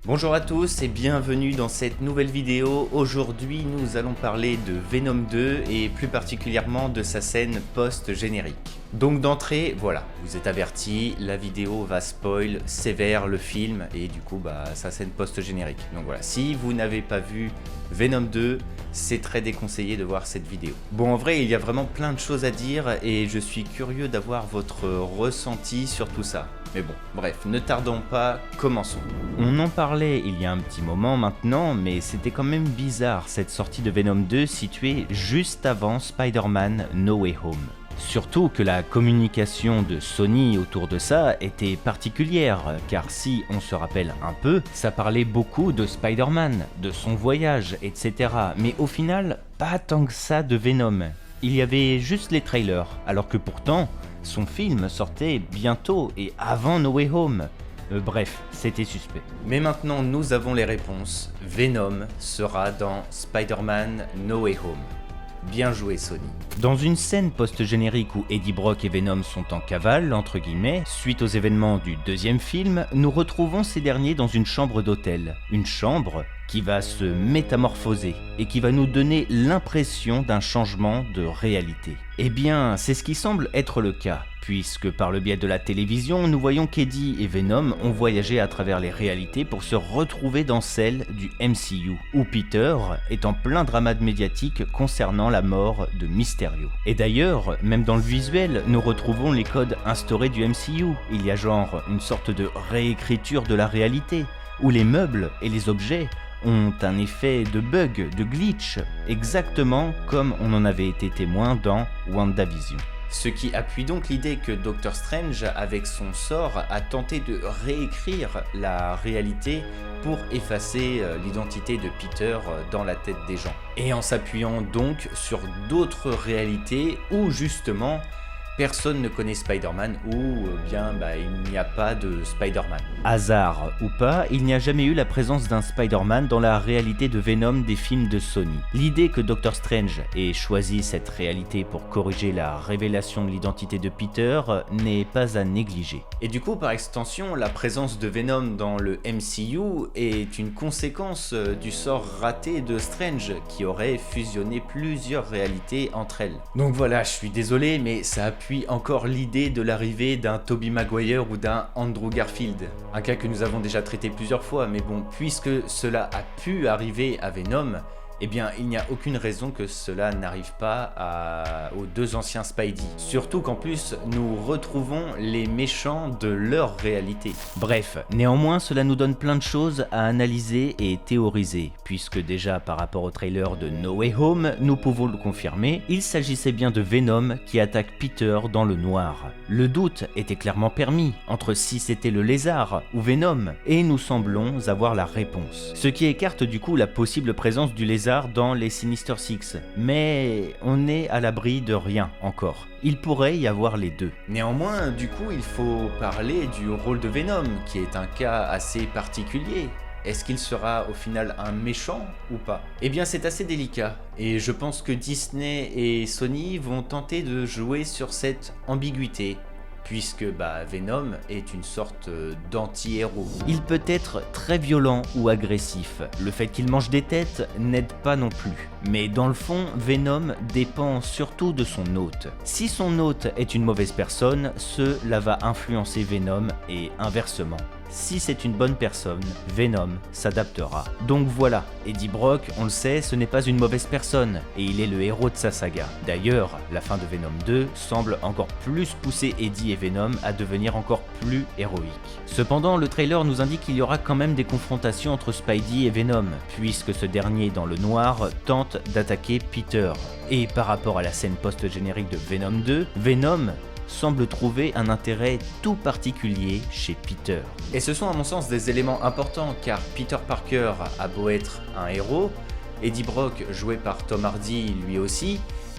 Bonjour à tous et bienvenue dans cette nouvelle vidéo. Aujourd'hui nous allons parler de Venom 2 et plus particulièrement de sa scène post-générique. Donc d'entrée, voilà, vous êtes avertis, la vidéo va spoil sévère le film et du coup sa scène post-générique. Donc voilà, si vous n'avez pas vu Venom 2, c'est très déconseillé de voir cette vidéo. Bon, en vrai il y a vraiment plein de choses à dire et je suis curieux d'avoir votre ressenti sur tout ça. Mais bon, bref, ne tardons pas, commençons. On en parlait il y a un petit moment maintenant, mais c'était quand même bizarre cette sortie de Venom 2 située juste avant Spider-Man No Way Home. Surtout que la communication de Sony autour de ça était particulière, car si on se rappelle un peu, ça parlait beaucoup de Spider-Man, de son voyage, etc. Mais au final, pas tant que ça de Venom. Il y avait juste les trailers, alors que pourtant, son film sortait bientôt et avant No Way Home. Bref, c'était suspect. Mais maintenant nous avons les réponses. Venom sera dans Spider-Man No Way Home. Bien joué Sony. Dans une scène post-générique où Eddie Brock et Venom sont en cavale, entre guillemets, suite aux événements du deuxième film, nous retrouvons ces derniers dans une chambre d'hôtel. Une chambre qui va se métamorphoser et qui va nous donner l'impression d'un changement de réalité. Eh bien, c'est ce qui semble être le cas, puisque par le biais de la télévision, nous voyons qu'Eddie et Venom ont voyagé à travers les réalités pour se retrouver dans celle du MCU, où Peter est en plein drama médiatique concernant la mort de Mysterio. Et d'ailleurs, même dans le visuel, nous retrouvons les codes instaurés du MCU. Il y a genre une sorte de réécriture de la réalité, où les meubles et les objets ont un effet de bug, de glitch, exactement comme on en avait été témoin dans WandaVision. Ce qui appuie donc l'idée que Doctor Strange, avec son sort, a tenté de réécrire la réalité pour effacer l'identité de Peter dans la tête des gens. Et en s'appuyant donc sur d'autres réalités où justement personne ne connaît Spider-Man ou bien il n'y a pas de Spider-Man. Hasard ou pas, il n'y a jamais eu la présence d'un Spider-Man dans la réalité de Venom des films de Sony. L'idée que Doctor Strange ait choisi cette réalité pour corriger la révélation de l'identité de Peter n'est pas à négliger. Et du coup, par extension, la présence de Venom dans le MCU est une conséquence du sort raté de Strange qui aurait fusionné plusieurs réalités entre elles. Donc voilà, je suis désolé, mais ça appuie encore l'idée de l'arrivée d'un Tobey Maguire ou d'un Andrew Garfield. Un cas que nous avons déjà traité plusieurs fois, mais bon, puisque cela a pu arriver à Venom, eh bien il n'y a aucune raison que cela n'arrive pas aux deux anciens Spidey. Surtout qu'en plus, nous retrouvons les méchants de leur réalité. Bref, néanmoins cela nous donne plein de choses à analyser et théoriser, puisque déjà par rapport au trailer de No Way Home, nous pouvons le confirmer, il s'agissait bien de Venom qui attaque Peter dans le noir. Le doute était clairement permis entre si c'était le lézard ou Venom, et nous semblons avoir la réponse. Ce qui écarte du coup la possible présence du lézard dans les Sinister Six, mais on est à l'abri de rien encore. Il pourrait y avoir les deux. Néanmoins, du coup, il faut parler du rôle de Venom, qui est un cas assez particulier. Est-ce qu'il sera au final un méchant ou pas? Eh bien c'est assez délicat, et je pense que Disney et Sony vont tenter de jouer sur cette ambiguïté, puisque Venom est une sorte d'anti-héros. Il peut être très violent ou agressif, le fait qu'il mange des têtes n'aide pas non plus. Mais dans le fond, Venom dépend surtout de son hôte. Si son hôte est une mauvaise personne, cela va influencer Venom et inversement. Si c'est une bonne personne, Venom s'adaptera. Donc voilà, Eddie Brock, on le sait, ce n'est pas une mauvaise personne, et il est le héros de sa saga. D'ailleurs, la fin de Venom 2 semble encore plus pousser Eddie et Venom à devenir encore plus héroïques. Cependant, le trailer nous indique qu'il y aura quand même des confrontations entre Spidey et Venom, puisque ce dernier dans le noir tente d'attaquer Peter. Et par rapport à la scène post-générique de Venom 2, Venom semble trouver un intérêt tout particulier chez Peter. Et ce sont à mon sens des éléments importants, car Peter Parker a beau être un héros, Eddie Brock joué par Tom Hardy lui aussi,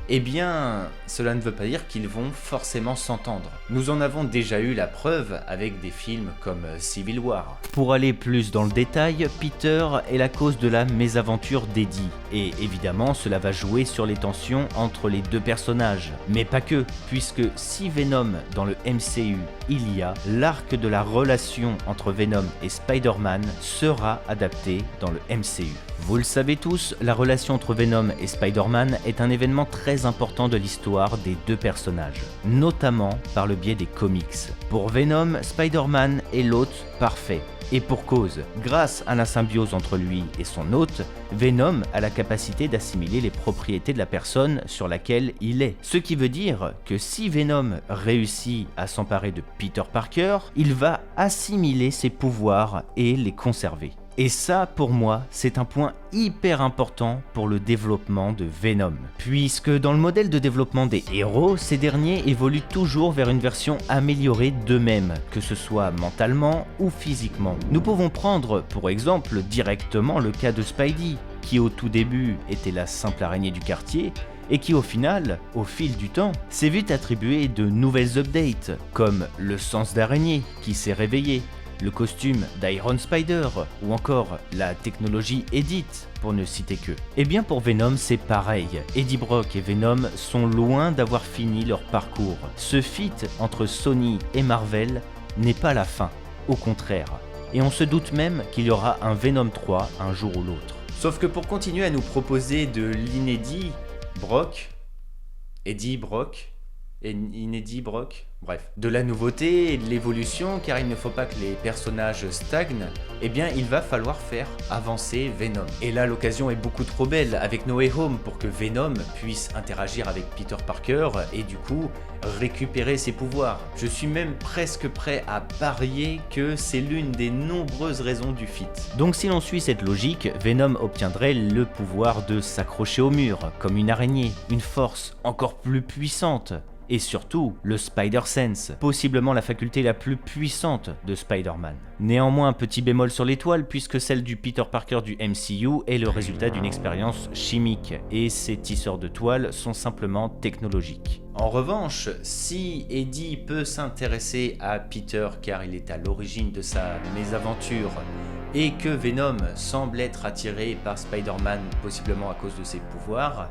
eh bien cela ne veut pas dire qu'ils vont forcément s'entendre. Nous en avons déjà eu la preuve avec des films comme Civil War. Pour aller plus dans le détail, Peter est la cause de la mésaventure d'Eddie, Et évidemment, cela va jouer sur les tensions entre les deux personnages. Mais pas que, puisque si Venom dans le MCU il y a, l'arc de la relation entre Venom et Spider-Man sera adapté dans le MCU. Vous le savez tous, la relation entre Venom et Spider-Man est un événement très important de l'histoire des deux personnages, notamment par le biais des comics. Pour Venom, Spider-Man est l'hôte parfait. Et pour cause, grâce à la symbiose entre lui et son hôte, Venom a la capacité d'assimiler les propriétés de la personne sur laquelle il est. Ce qui veut dire que si Venom réussit à s'emparer de Peter Parker, il va assimiler ses pouvoirs et les conserver. Et ça, pour moi, c'est un point hyper important pour le développement de Venom. Puisque dans le modèle de développement des héros, ces derniers évoluent toujours vers une version améliorée d'eux-mêmes, que ce soit mentalement ou physiquement. Nous pouvons prendre, pour exemple, directement le cas de Spidey, qui au tout début était la simple araignée du quartier, et qui au final, au fil du temps, s'est vu attribuer de nouvelles updates, comme le sens d'araignée qui s'est réveillé, le costume d'Iron Spider ou encore la technologie Edit, pour ne citer que. Et bien pour Venom c'est pareil, Eddie Brock et Venom sont loin d'avoir fini leur parcours. Ce feat entre Sony et Marvel n'est pas la fin, au contraire. Et on se doute même qu'il y aura un Venom 3 un jour ou l'autre. Sauf que pour continuer à nous proposer de l'inédit, Eddie Brock, bref, de la nouveauté et de l'évolution, car il ne faut pas que les personnages stagnent, eh bien il va falloir faire avancer Venom. Et là l'occasion est beaucoup trop belle avec No Way Home pour que Venom puisse interagir avec Peter Parker et du coup récupérer ses pouvoirs. Je suis même presque prêt à parier que c'est l'une des nombreuses raisons du feat. Donc si l'on suit cette logique, Venom obtiendrait le pouvoir de s'accrocher au mur, comme une araignée, une force encore plus puissante. Et surtout, le Spider-Sense, possiblement la faculté la plus puissante de Spider-Man. Néanmoins, petit bémol sur l'étoile, puisque celle du Peter Parker du MCU est le résultat d'une expérience chimique, et ces tisseurs de toile sont simplement technologiques. En revanche, si Eddie peut s'intéresser à Peter car il est à l'origine de sa mésaventure, et que Venom semble être attiré par Spider-Man possiblement à cause de ses pouvoirs,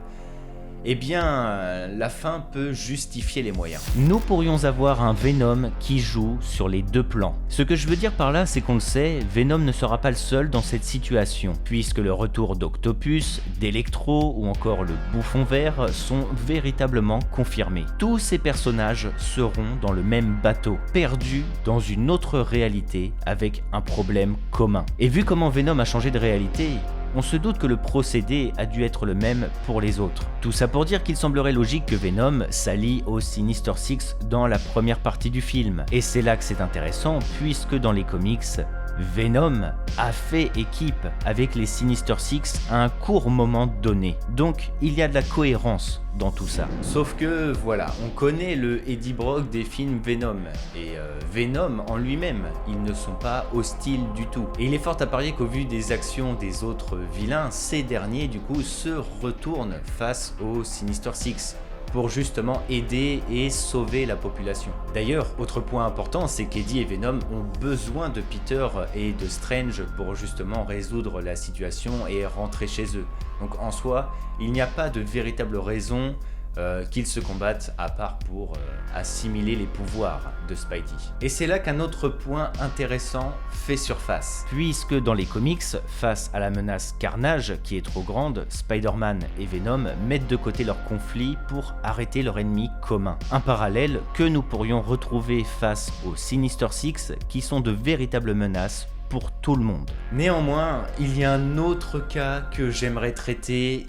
eh bien, la fin peut justifier les moyens. Nous pourrions avoir un Venom qui joue sur les deux plans. Ce que je veux dire par là, c'est qu'on le sait, Venom ne sera pas le seul dans cette situation, puisque le retour d'Octopus, d'Electro ou encore le Bouffon Vert sont véritablement confirmés. Tous ces personnages seront dans le même bateau, perdus dans une autre réalité avec un problème commun. Et vu comment Venom a changé de réalité, on se doute que le procédé a dû être le même pour les autres. Tout ça pour dire qu'il semblerait logique que Venom s'allie aux Sinister Six dans la première partie du film. Et c'est là que c'est intéressant, puisque dans les comics, Venom a fait équipe avec les Sinister Six à un court moment donné. Donc il y a de la cohérence dans tout ça. Sauf que voilà, on connaît le Eddie Brock des films Venom, et Venom en lui-même, ils ne sont pas hostiles du tout. Et il est fort à parier qu'au vu des actions des autres vilains, ces derniers du coup se retournent face aux Sinister Six pour justement aider et sauver la population. D'ailleurs, autre point important, c'est qu'Eddie et Venom ont besoin de Peter et de Strange pour justement résoudre la situation et rentrer chez eux. Donc en soi, il n'y a pas de véritable raison qu'ils se combattent à part pour assimiler les pouvoirs de Spidey. Et c'est là qu'un autre point intéressant fait surface. Puisque dans les comics, face à la menace Carnage qui est trop grande, Spider-Man et Venom mettent de côté leur conflit pour arrêter leur ennemi commun. Un parallèle que nous pourrions retrouver face aux Sinister Six qui sont de véritables menaces pour tout le monde. Néanmoins, il y a un autre cas que j'aimerais traiter,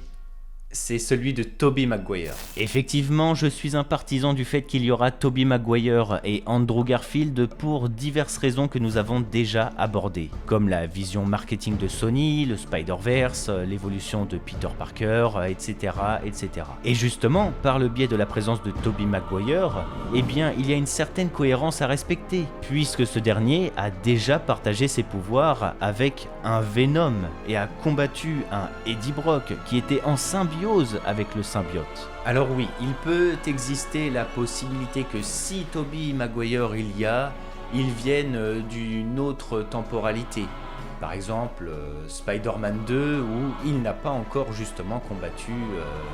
c'est celui de Tobey Maguire. Effectivement, je suis un partisan du fait qu'il y aura Tobey Maguire et Andrew Garfield pour diverses raisons que nous avons déjà abordées, comme la vision marketing de Sony, le Spider-Verse, l'évolution de Peter Parker, etc., etc. Et justement, par le biais de la présence de Tobey Maguire, eh bien, il y a une certaine cohérence à respecter, puisque ce dernier a déjà partagé ses pouvoirs avec un Venom et a combattu un Eddie Brock qui était en symbiose avec le symbiote. Alors oui, il peut exister la possibilité que si Tobey Maguire il vienne d'une autre temporalité. Par exemple, Spider-Man 2 où il n'a pas encore justement combattu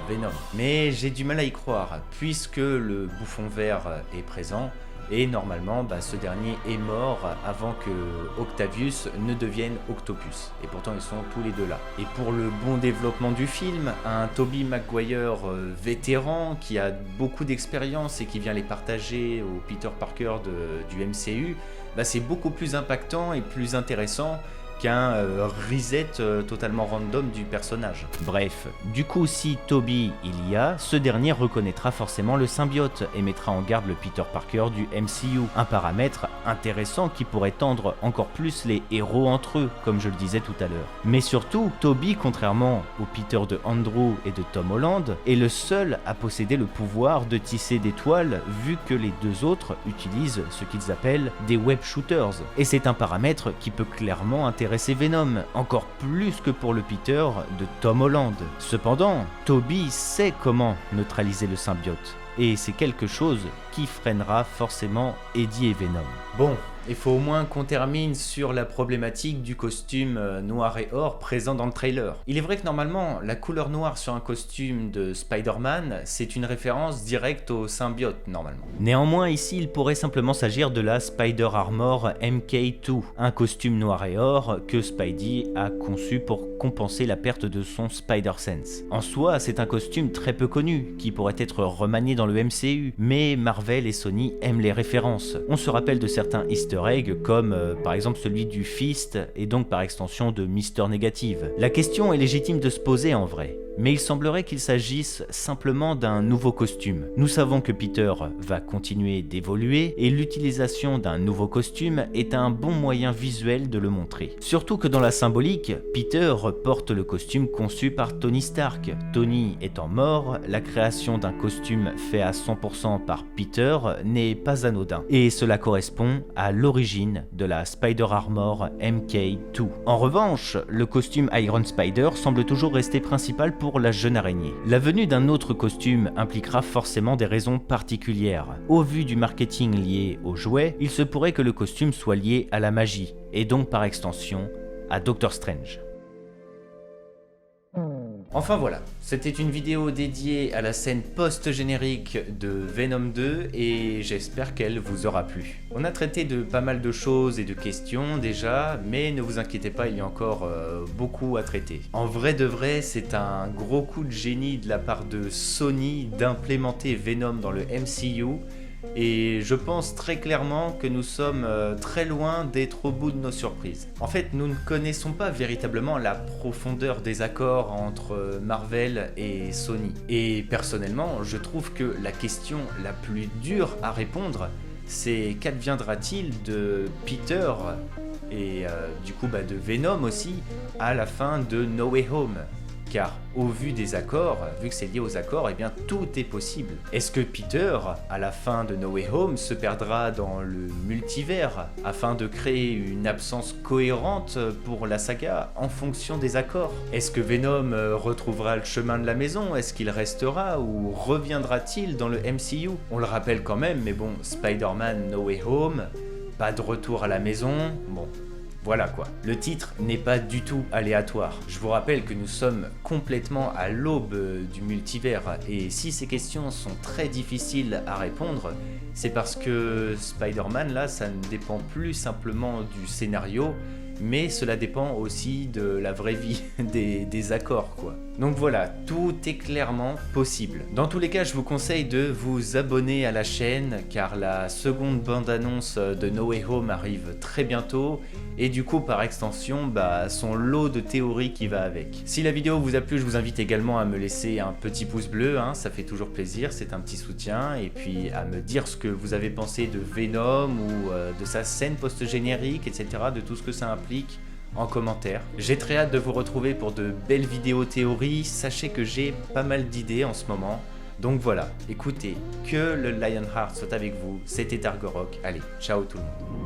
Venom. Mais j'ai du mal à y croire, puisque le bouffon vert est présent, et normalement ce dernier est mort avant que Octavius ne devienne Octopus. Et pourtant ils sont tous les deux là. Et pour le bon développement du film, un Tobey Maguire vétéran qui a beaucoup d'expérience et qui vient les partager au Peter Parker du MCU, c'est beaucoup plus impactant et plus intéressant qu'un reset totalement random du personnage. Bref, du coup si Tobey il y a, ce dernier reconnaîtra forcément le symbiote et mettra en garde le Peter Parker du MCU, un paramètre intéressant qui pourrait tendre encore plus les héros entre eux, comme je le disais tout à l'heure. Mais surtout, Tobey, contrairement au Peter de Andrew et de Tom Holland, est le seul à posséder le pouvoir de tisser des toiles, vu que les deux autres utilisent ce qu'ils appellent des web shooters. Et c'est un paramètre qui peut clairement intéresser Venom, encore plus que pour le Peter de Tom Holland. Cependant, Tobey sait comment neutraliser le symbiote, et c'est quelque chose qui freinera forcément Eddie et Venom. Bon, il faut au moins qu'on termine sur la problématique du costume noir et or présent dans le trailer. Il est vrai que normalement, la couleur noire sur un costume de Spider-Man, c'est une référence directe au symbiote normalement. Néanmoins, ici, il pourrait simplement s'agir de la Spider Armor MK2, un costume noir et or que Spidey a conçu pour compenser la perte de son Spider-Sense. En soi, c'est un costume très peu connu, qui pourrait être remanié dans le MCU, mais Marvel et Sony aiment les références. On se rappelle de certains easter eggs comme par exemple celui du Fist et donc par extension de Mister Négative. La question est légitime de se poser en vrai, mais il semblerait qu'il s'agisse simplement d'un nouveau costume. Nous savons que Peter va continuer d'évoluer et l'utilisation d'un nouveau costume est un bon moyen visuel de le montrer. Surtout que dans la symbolique, Peter porte le costume conçu par Tony Stark. Tony étant mort, la création d'un costume fait à 100% par Peter n'est pas anodin, et cela correspond à l'origine de la Spider Armor MK2. En revanche, le costume Iron Spider semble toujours rester principal pour la jeune araignée. La venue d'un autre costume impliquera forcément des raisons particulières. Au vu du marketing lié aux jouets, il se pourrait que le costume soit lié à la magie, et donc par extension à Doctor Strange. Enfin voilà, c'était une vidéo dédiée à la scène post-générique de Venom 2 et j'espère qu'elle vous aura plu. On a traité de pas mal de choses et de questions déjà, mais ne vous inquiétez pas, il y a encore beaucoup à traiter. En vrai de vrai, c'est un gros coup de génie de la part de Sony d'implémenter Venom dans le MCU. Et je pense très clairement que nous sommes très loin d'être au bout de nos surprises. En fait, nous ne connaissons pas véritablement la profondeur des accords entre Marvel et Sony. Et personnellement, je trouve que la question la plus dure à répondre, c'est qu'adviendra-t-il de Peter et du coup de Venom aussi à la fin de No Way Home ? Car au vu des accords, vu que c'est lié aux accords, eh bien tout est possible. Est-ce que Peter, à la fin de No Way Home, se perdra dans le multivers afin de créer une absence cohérente pour la saga en fonction des accords? Est-ce que Venom retrouvera le chemin de la maison? Est-ce qu'il restera ou reviendra-t-il dans le MCU? On le rappelle quand même, mais bon, Spider-Man No Way Home, pas de retour à la maison, bon... Voilà quoi, le titre n'est pas du tout aléatoire. Je vous rappelle que nous sommes complètement à l'aube du multivers et si ces questions sont très difficiles à répondre, c'est parce que Spider-Man là, ça ne dépend plus simplement du scénario, mais cela dépend aussi de la vraie vie, des accords quoi. Donc voilà, tout est clairement possible. Dans tous les cas, je vous conseille de vous abonner à la chaîne car la seconde bande-annonce de No Way Home arrive très bientôt et du coup par extension son lot de théories qui va avec. Si la vidéo vous a plu, je vous invite également à me laisser un petit pouce bleu, ça fait toujours plaisir, c'est un petit soutien, et puis à me dire ce que vous avez pensé de Venom ou de sa scène post-générique, etc., de tout ce que ça implique en commentaire. J'ai très hâte de vous retrouver pour de belles vidéos théories, sachez que j'ai pas mal d'idées en ce moment, donc voilà, écoutez, que le Lionheart soit avec vous, c'était Argorok, allez, ciao tout le monde.